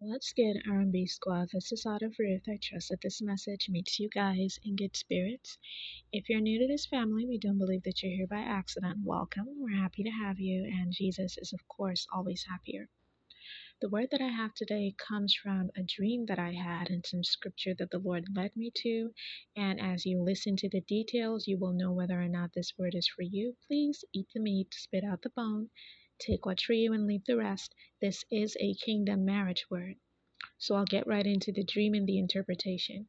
Let's get R&B squad. This is out of Ruth. I trust that this message meets you guys in good spirits. If you're new to this family, we don't believe that you're here by accident. Welcome. We're happy to have you, and Jesus is, of course, always happier. The word that I have today comes from a dream that I had and some scripture that the Lord led me to. And as you listen to the details, you will know whether or not this word is for you. Please eat the meat, spit out the bone, take what's for you, and leave the rest. This is a kingdom marriage word. So I'll get right into the dream and the interpretation.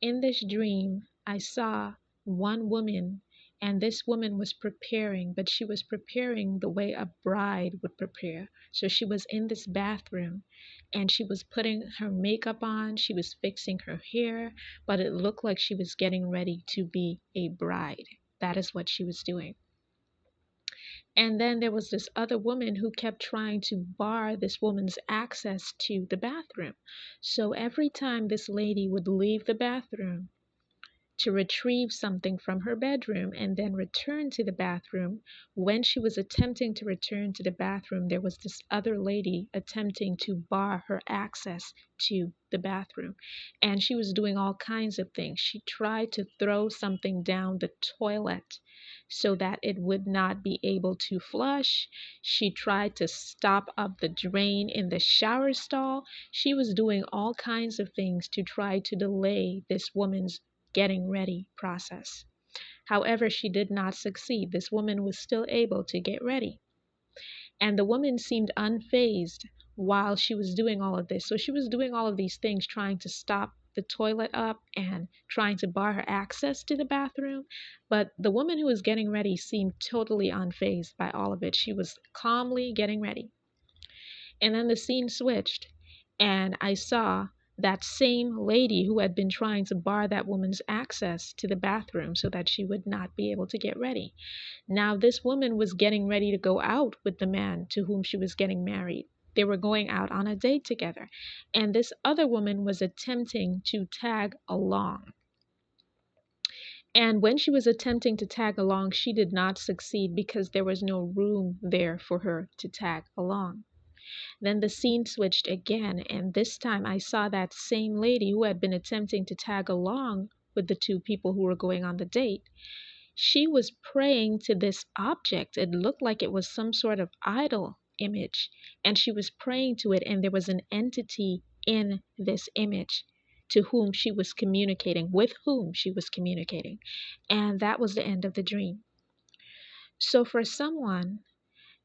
In this dream, I saw one woman, and this woman was preparing, but she was preparing the way a bride would prepare. So she was in this bathroom and she was putting her makeup on, she was fixing her hair, but it looked like she was getting ready to be a bride. That is what she was doing. And then there was this other woman who kept trying to bar this woman's access to the bathroom. So every time this lady would leave the bathroom to retrieve something from her bedroom and then return to the bathroom, when she was attempting to return to the bathroom, there was this other lady attempting to bar her access to the bathroom. And she was doing all kinds of things. She tried to throw something down the toilet so that it would not be able to flush. She tried to stop up the drain in the shower stall. She was doing all kinds of things to try to delay this woman's getting ready process. However, she did not succeed. This woman was still able to get ready. And the woman seemed unfazed while she was doing all of this. So she was doing all of these things, trying to stop the toilet up and trying to bar her access to the bathroom. But the woman who was getting ready seemed totally unfazed by all of it. She was calmly getting ready. And then the scene switched, and I saw that same lady who had been trying to bar that woman's access to the bathroom so that she would not be able to get ready. Now, this woman was getting ready to go out with the man to whom she was getting married. They were going out on a date together, and this other woman was attempting to tag along. And when she was attempting to tag along, she did not succeed because there was no room there for her to tag along. Then the scene switched again, and this time I saw that same lady who had been attempting to tag along with the two people who were going on the date. She was praying to this object. It looked like it was some sort of idol image, and she was praying to it, and there was an entity in this image to whom she was communicating, with whom she was communicating. And that was the end of the dream. So for someone,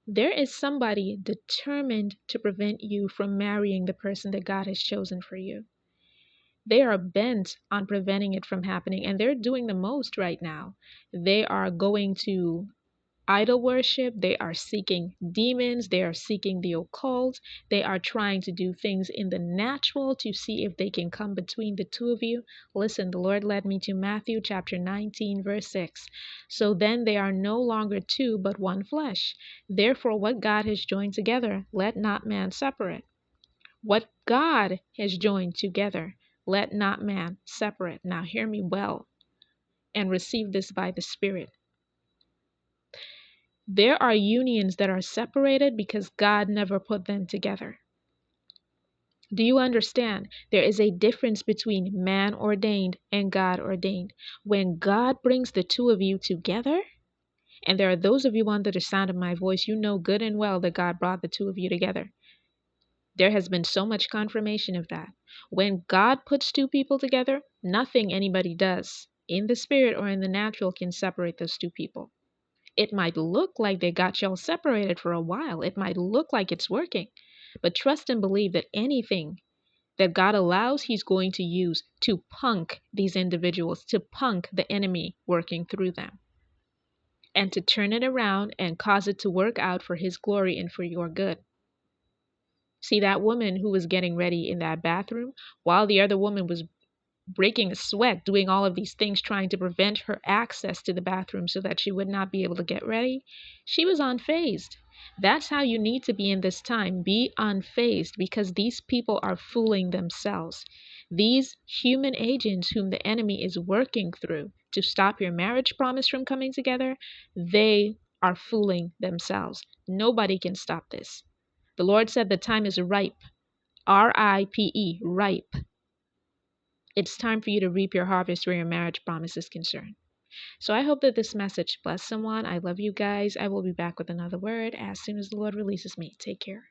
there is somebody determined to prevent you from marrying the person that God has chosen for you. They are bent on preventing it from happening, and they're doing the most right now. They are going to idol worship, they are seeking demons, they are seeking the occult, they are trying to do things in the natural to see if they can come between the two of you. Listen, the Lord led me to Matthew chapter 19, verse 6. So then they are no longer two, but one flesh. Therefore, what God has joined together, let not man separate. What God has joined together, let not man separate. Now, hear me well and receive this by the Spirit. There are unions that are separated because God never put them together. Do you understand? There is a difference between man ordained and God ordained. When God brings the two of you together, and there are those of you under the sound of my voice, you know good and well that God brought the two of you together. There has been so much confirmation of that. When God puts two people together, nothing anybody does in the spirit or in the natural can separate those two people. It might look like they got y'all separated for a while. It might look like it's working. But trust and believe that anything that God allows, He's going to use to punk these individuals, to punk the enemy working through them, and to turn it around and cause it to work out for His glory and for your good. See, that woman who was getting ready in that bathroom, while the other woman was breaking a sweat, doing all of these things, trying to prevent her access to the bathroom so that she would not be able to get ready, she was unfazed. That's how you need to be in this time. Be unfazed, because these people are fooling themselves. These human agents whom the enemy is working through to stop your marriage promise from coming together, they are fooling themselves. Nobody can stop this. The Lord said the time is ripe R-I-P-E, ripe. It's time for you to reap your harvest where your marriage promise is concerned. So I hope that this message blessed someone. I love you guys. I will be back with another word as soon as the Lord releases me. Take care.